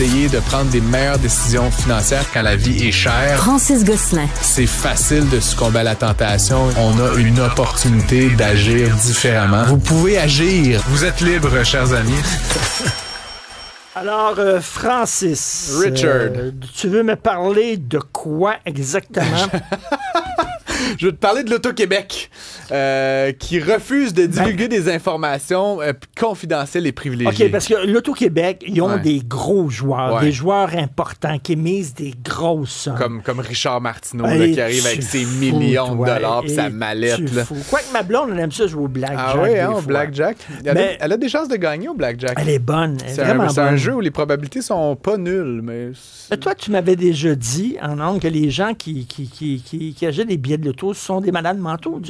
essayer de prendre des meilleures décisions financières quand la vie est chère. Francis Gosselin. C'est facile de succomber à la tentation. On a une opportunité d'agir différemment. Vous pouvez agir. Vous êtes libres, chers amis. Alors, Francis. Richard. Tu veux me parler de quoi exactement? Je veux te parler de l'Auto-Québec qui refuse de divulguer des informations confidentielles et privilégiées. OK, parce que l'Auto-Québec, ils ont des gros joueurs, des joueurs importants qui émisent des grosses sommes. Comme Richard Martineau qui arrive avec ses millions de dollars et sa mallette. Quoique ma blonde, elle aime ça jouer au blackjack. Ah oui, hein, au blackjack. Elle a des chances de gagner au blackjack. Elle est bonne. C'est un jeu où les probabilités sont pas nulles. Mais toi, tu m'avais déjà dit en ondes que les gens qui achètent des billets de l'auto sont des malades mentaux.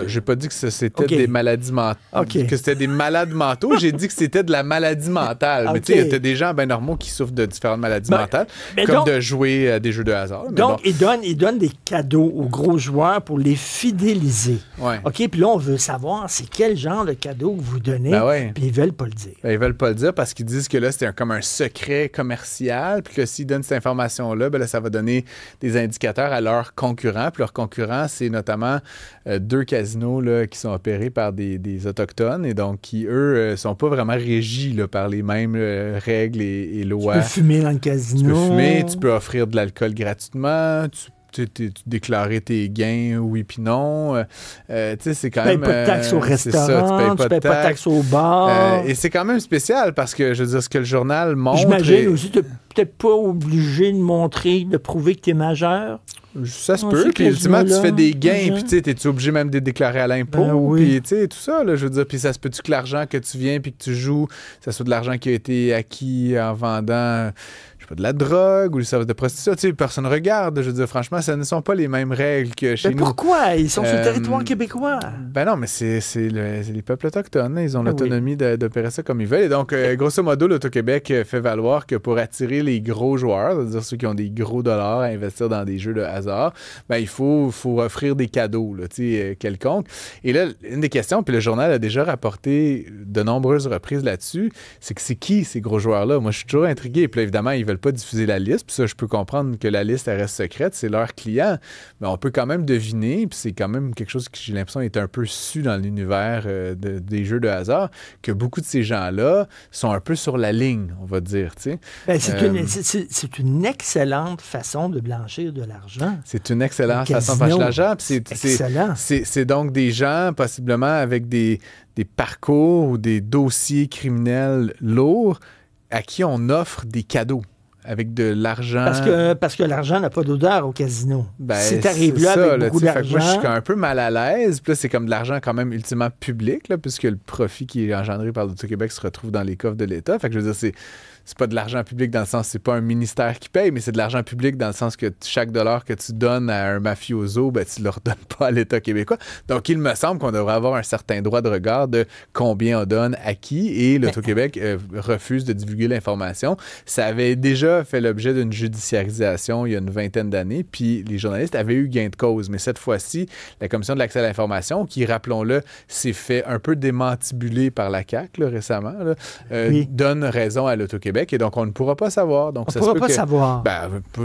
J'ai pas dit que c'était des maladies mentales. Que c'était des malades mentaux. J'ai dit que c'était de la maladie mentale. Mais tu sais, il y a des gens bien normaux qui souffrent de différentes maladies mentales, comme de jouer à des jeux de hasard. Donc, ils donnent des cadeaux aux gros joueurs pour les fidéliser. Ouais. OK, puis là, on veut savoir c'est quel genre de cadeau que vous donnez, puis ils veulent pas le dire. Ils veulent pas le dire parce qu'ils disent que là, c'était comme un secret commercial, puis que s'ils donnent cette information-là, là, ça va donner des indicateurs à leurs concurrents. Puis leurs concurrents, c'est notamment 2 casinos là, qui sont opérés par des Autochtones et donc qui, eux, sont pas vraiment régis là, par les mêmes règles et lois. Tu peux fumer dans le casino. Tu peux fumer, tu peux offrir de l'alcool gratuitement, tu déclarer tes gains, oui puis non. Tu sais, c'est quand même... Tu payes pas de taxes au restaurant, tu payes pas de taxes au bar. Et c'est quand même spécial parce que, je veux dire, ce que le journal montre... J'imagine aussi, tu n'es peut-être pas obligé de montrer, de prouver que tu es majeur. Ça se peut, puis ultimement, tu fais des gains, puis tu sais, t'es-tu obligé même de déclarer à l'impôt, puis tu sais, tout ça, là, je veux dire, puis ça se peut-tu que l'argent que tu viens puis que tu joues, ça soit de l'argent qui a été acquis en vendant, je sais pas, de la drogue ou du service de prostitution, tu sais, personne regarde, je veux dire, franchement, ce ne sont pas les mêmes règles que chez nous. Mais pourquoi? Ils sont sur le territoire québécois. Ben non, mais c'est les peuples autochtones, ils ont l'autonomie d'opérer ça comme ils veulent, et donc, grosso modo, l'Auto-Québec fait valoir que pour attirer les gros joueurs, c'est-à-dire ceux qui ont des gros dollars à investir dans des jeux de hasard, ben, il faut offrir des cadeaux là, quelconques. Et là, une des questions, puis le journal a déjà rapporté de nombreuses reprises là-dessus, c'est que c'est qui ces gros joueurs-là? Moi, je suis toujours intrigué. Puis là, évidemment, ils veulent pas diffuser la liste. Puis ça, je peux comprendre que la liste, elle reste secrète. C'est leurs clients. Mais on peut quand même deviner, puis c'est quand même quelque chose qui, j'ai l'impression, est un peu su dans l'univers des jeux de hasard, que beaucoup de ces gens-là sont un peu sur la ligne, on va dire. Ben, c'est une excellente façon de blanchir de l'argent. C'est une excellente façon de faire de l'argent. C'est donc des gens, possiblement avec des parcours ou des dossiers criminels lourds, à qui on offre des cadeaux avec de l'argent. Parce que l'argent n'a pas d'odeur au casino. Ben, si t'arrives là avec beaucoup d'argent... Moi, je suis un peu mal à l'aise. Puis là, c'est comme de l'argent quand même ultimement public, là, puisque le profit qui est engendré par l'Auto-Québec se retrouve dans les coffres de l'État. Fait que je veux dire, c'est pas de l'argent public dans le sens, c'est pas un ministère qui paye, mais c'est de l'argent public dans le sens que chaque dollar que tu donnes à un mafioso, ben, tu le redonnes pas à l'État québécois. Donc, il me semble qu'on devrait avoir un certain droit de regard de combien on donne à qui, et l'Auto-Québec refuse de divulguer l'information. Ça avait déjà fait l'objet d'une judiciarisation il y a une vingtaine d'années, puis les journalistes avaient eu gain de cause. Mais cette fois-ci, la Commission de l'accès à l'information, qui, rappelons-le, s'est fait un peu démantibuler par la CAQ là, récemment, là, donne raison à l'Auto-Québec. Et donc, on ne pourra pas savoir. Donc, on ne pourra pas savoir.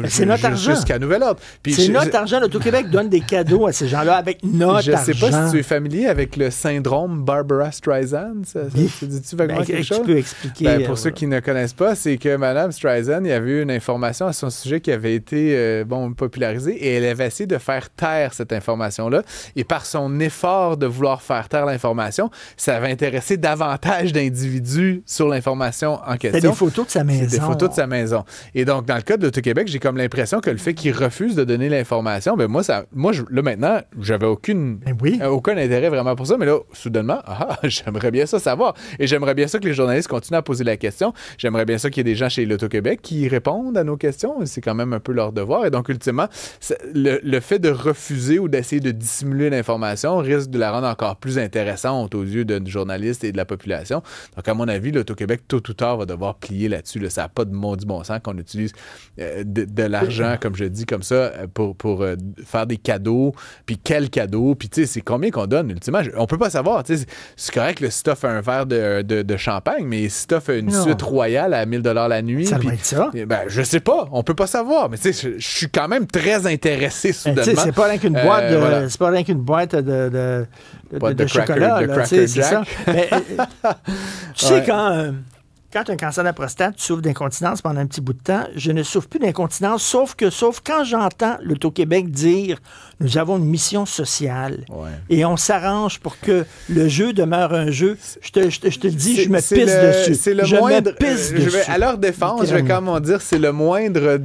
C'est notre argent. Jusqu'à nouvel ordre. C'est notre argent. L'Auto-Québec donne des cadeaux à ces gens-là avec notre argent. Je ne sais pas si tu es familier avec le syndrome Barbara Streisand. Ça dit-tu vaguement quelque chose? Tu peux expliquer. Pour ceux qui ne connaissent pas, c'est que Mme Streisand, il y avait eu une information à son sujet qui avait été popularisée et elle avait essayé de faire taire cette information-là. Et par son effort de vouloir faire taire l'information, ça avait intéressé davantage d'individus sur l'information en question. C'était des photos de sa maison. C'est des photos de sa maison. Et donc, dans le cas de l'Auto-Québec, j'ai comme l'impression que le fait qu'il refuse de donner l'information, ben moi, là, maintenant, j'avais aucun intérêt vraiment pour ça, mais là, soudainement, j'aimerais bien ça savoir. Et j'aimerais bien ça que les journalistes continuent à poser la question. J'aimerais bien ça qu'il y ait des gens chez l'Auto-Québec qui répondent à nos questions. C'est quand même un peu leur devoir. Et donc, ultimement, le fait de refuser ou d'essayer de dissimuler l'information risque de la rendre encore plus intéressante aux yeux de journalistes et de la population. Donc, à mon avis, l'Auto-Québec, tôt ou tard, va devoir plier là-dessus. Là. Ça n'a pas de maudit bon sens qu'on utilise de l'argent, comme je dis, comme ça, pour faire des cadeaux. Puis quel cadeau? Puis tu sais, c'est combien qu'on donne, ultimement? On peut pas savoir. C'est correct si t'offres un verre de champagne, mais si t'offres une suite royale à 1000 $ la nuit, ça doit être ça. Ben, je sais pas. On peut pas savoir. Mais tu sais, je suis quand même très intéressé soudainement. C'est pas rien qu'une boîte de... C'est pas rien qu'une boîte de chocolat. De Cracker Jack. Mais, tu sais, quand tu as un cancer de la prostate, tu souffres d'incontinence pendant un petit bout de temps. Je ne souffre plus d'incontinence, sauf quand j'entends l'Auto-Québec dire « Nous avons une mission sociale et on s'arrange pour que le jeu demeure un jeu », je te le dis, je me pisse dessus. C'est le moindre... à leur défense, je vais quand même dire c'est le moindre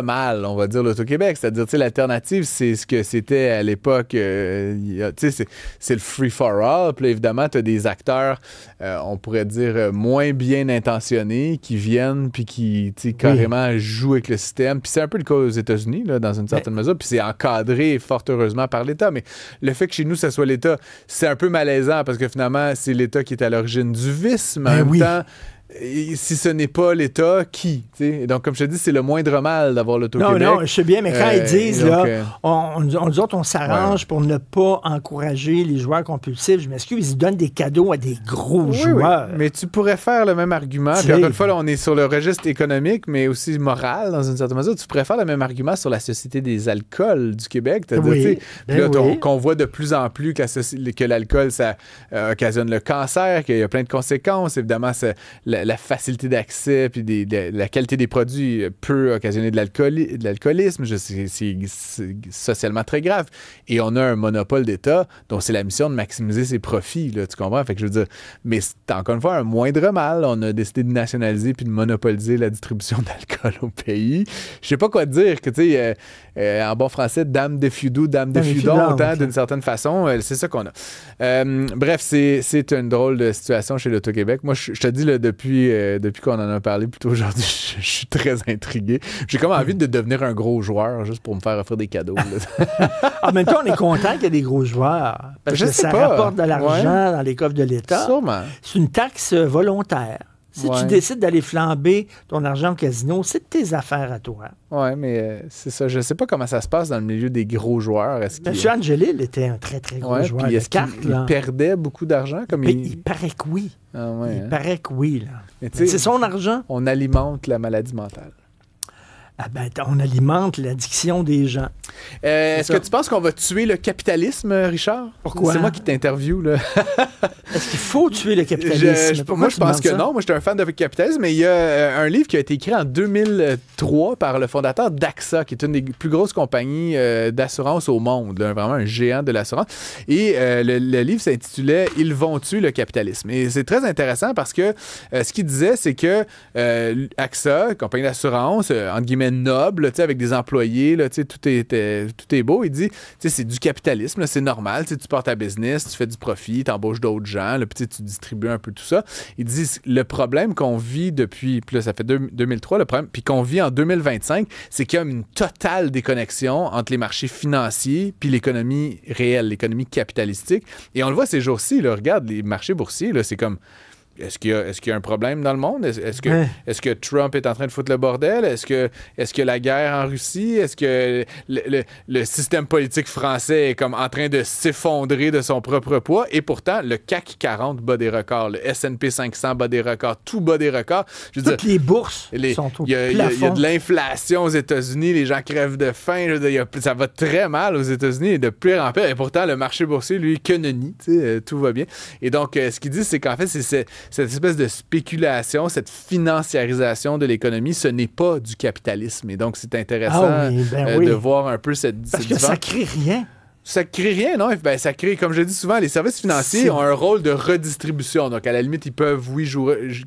mal, on va dire, l'Auto-Québec. C'est-à-dire, tu sais, l'alternative, c'est ce que c'était à l'époque. Tu sais, c'est le free-for-all. Puis là, évidemment, tu as des acteurs, on pourrait dire, moins bien intentionnés qui viennent puis qui carrément jouent avec le système. Puis c'est un peu le cas aux États-Unis, là, dans une certaine mesure. Puis c'est encadré fort heureusement par l'État. Mais le fait que chez nous, ça soit l'État, c'est un peu malaisant parce que finalement, c'est l'État qui est à l'origine du vice. Mais en même temps, si ce n'est pas l'État, qui? T'sais? Donc, comme je te dis, c'est le moindre mal d'avoir l'Auto-Québec. Non, je sais bien, mais quand ils disent, on s'arrange pour ne pas encourager les joueurs compulsifs, je m'excuse, ils donnent des cadeaux à des gros joueurs. Mais tu pourrais faire le même argument. Puis encore une fois, là, on est sur le registre économique, mais aussi moral, dans une certaine mesure. Tu pourrais faire le même argument sur la Société des alcools du Québec. Qu'on voit de plus en plus que l'alcool, ça occasionne le cancer, qu'il y a plein de conséquences. Évidemment, la facilité d'accès puis la qualité des produits peut occasionner de l'alcoolisme. C'est socialement très grave. Et on a un monopole d'État dont c'est la mission de maximiser ses profits. Là, tu comprends? Fait que je veux dire, mais c'est encore une fois un moindre mal. On a décidé de nationaliser puis de monopoliser la distribution d'alcool au pays. Je sais pas quoi te dire. Que tu sais, en bon français, dame de feudou, dame de feudon, d'une certaine façon. C'est ça qu'on a. Bref, c'est une drôle de situation chez l'Auto-Québec. Moi, je te dis, là, depuis qu'on en a parlé plus tôt aujourd'hui, je suis très intrigué. J'ai comme envie de devenir un gros joueur juste pour me faire offrir des cadeaux. En même temps, on est content qu'il y ait des gros joueurs. Parce que ça rapporte de l'argent dans les coffres de l'État. Sûrement. C'est une taxe volontaire. Si tu décides d'aller flamber ton argent au casino, c'est de tes affaires à toi. Oui, mais c'est ça. Je ne sais pas comment ça se passe dans le milieu des gros joueurs. M. Angelil était un très, très gros joueur de cartes. Il perdait beaucoup d'argent? Il paraît que oui. Il paraît que oui. C'est son argent. On alimente la maladie mentale. On alimente l'addiction des gens. Est-ce que tu penses qu'on va tuer le capitalisme, Richard? Pourquoi? C'est moi qui t'interview, là. Est-ce qu'il faut tuer le capitalisme? Moi, je pense que non. Moi, je suis un fan de capitalisme, mais il y a un livre qui a été écrit en 2003 par le fondateur d'AXA, qui est une des plus grosses compagnies d'assurance au monde, là, vraiment un géant de l'assurance. Et le livre s'intitulait « Ils vont tuer le capitalisme ». Et c'est très intéressant parce que ce qu'il disait, c'est que AXA, compagnie d'assurance, entre guillemets, noble, avec des employés, là, tout est beau. Il dit, c'est du capitalisme, c'est normal, tu portes ta business, tu fais du profit, tu embauches d'autres gens, là, tu distribues un peu tout ça. Il dit, le problème qu'on vit depuis, puis là, ça fait 2003, le problème, puis qu'on vit en 2025, c'est qu'il y a une totale déconnexion entre les marchés financiers puis l'économie réelle, l'économie capitalistique. Et on le voit ces jours-ci, là, regarde, les marchés boursiers, là, c'est comme... Est-ce qu'il y a un problème dans le monde? Est-ce que Trump est en train de foutre le bordel? Est-ce que la guerre en Russie? Est-ce que le système politique français est comme en train de s'effondrer de son propre poids? Et pourtant, le CAC 40 bat des records. Le S&P 500 bat des records. Tout bat des records. Toutes les bourses sont au plafond. Il y a de l'inflation aux États-Unis. Les gens crèvent de faim. Ça va très mal aux États-Unis et de pire en pire. Et pourtant, le marché boursier, lui, que nenni. Tout va bien. Et donc, ce qu'il dit, c'est qu'en fait, c'est cette espèce de spéculation, cette financiarisation de l'économie, ce n'est pas du capitalisme. Et donc, c'est intéressant de voir un peu cette Parce que ça crée rien. Ça crée rien, non? Ça crée, comme je dis souvent, les services financiers ont un rôle de redistribution. Donc, à la limite, ils peuvent,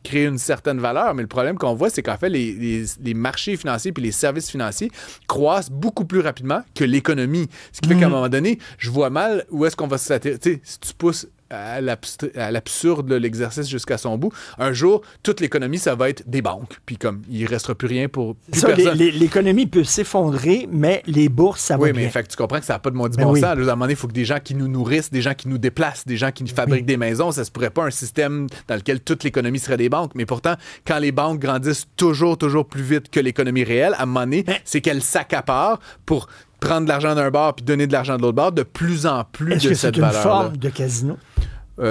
créer une certaine valeur, mais le problème qu'on voit, c'est qu'en fait, les marchés financiers puis les services financiers croissent beaucoup plus rapidement que l'économie. Ce qui fait qu'à un moment donné, je vois mal où est-ce qu'on va s'atterrir. Tu sais, si tu pousses à l'absurde, l'exercice jusqu'à son bout, un jour, toute l'économie, ça va être des banques. Puis comme, il ne restera plus rien pour plus personne. L'économie peut s'effondrer, mais les bourses, ça va bien. Oui, mais fait, tu comprends que ça n'a pas de maudit bon sens. À un moment donné, il faut que des gens qui nous nourrissent, des gens qui nous déplacent, des gens qui nous fabriquent des maisons. Ça ne se pourrait pas un système dans lequel toute l'économie serait des banques. Mais pourtant, quand les banques grandissent toujours plus vite que l'économie réelle, à un moment donné, c'est qu'elles s'accaparent pour prendre de l'argent d'un bord puis donner de l'argent de l'autre bord, de plus en plus de cette valeur-là. Est-ce que c'est une forme de casino?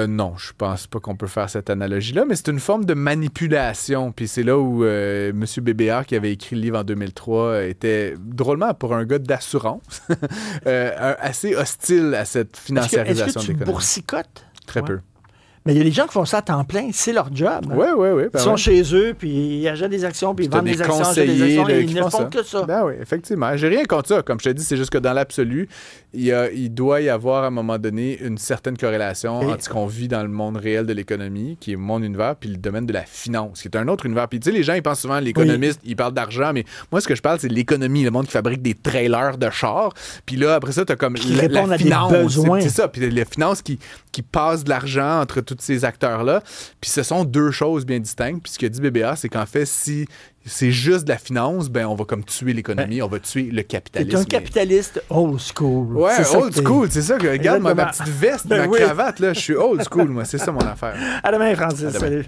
Non, je pense pas qu'on peut faire cette analogie-là, mais c'est une forme de manipulation. Puis c'est là où M. Bébéard, qui avait écrit le livre en 2003, était drôlement, pour un gars d'assurance, assez hostile à cette financiarisation de l'économie. Est-ce que tu boursicotes? Très peu. Mais il y a des gens qui font ça à temps plein, c'est leur job. Oui, oui, oui. Ils sont chez eux, puis ils achètent des actions, puis ils vendent des actions, achètent des actions, et ils ne font que ça. Ben oui, effectivement. J'ai rien contre ça. Comme je te dis, c'est juste que dans l'absolu, il doit y avoir à un moment donné une certaine corrélation entre ce qu'on vit dans le monde réel de l'économie, qui est mon univers, puis le domaine de la finance, qui est un autre univers. Puis tu sais, les gens, ils pensent souvent, l'économiste, ils parlent d'argent, mais moi, ce que je parle, c'est l'économie, le monde qui fabrique des trailers de chars. Puis là, après ça, tu as comme la finance. C'est ça. Puis la finance qui passe de l'argent entre tous ces acteurs-là. Puis ce sont deux choses bien distinctes. Puis ce que dit BBA, c'est qu'en fait, si c'est juste de la finance, ben on va comme tuer l'économie, on va tuer le capitalisme. C'est un capitaliste old school. Ouais, old school, c'est ça. Regarde ma petite veste, ma cravate, là, je suis old school, moi. C'est ça mon affaire. À demain, Francis. Salut.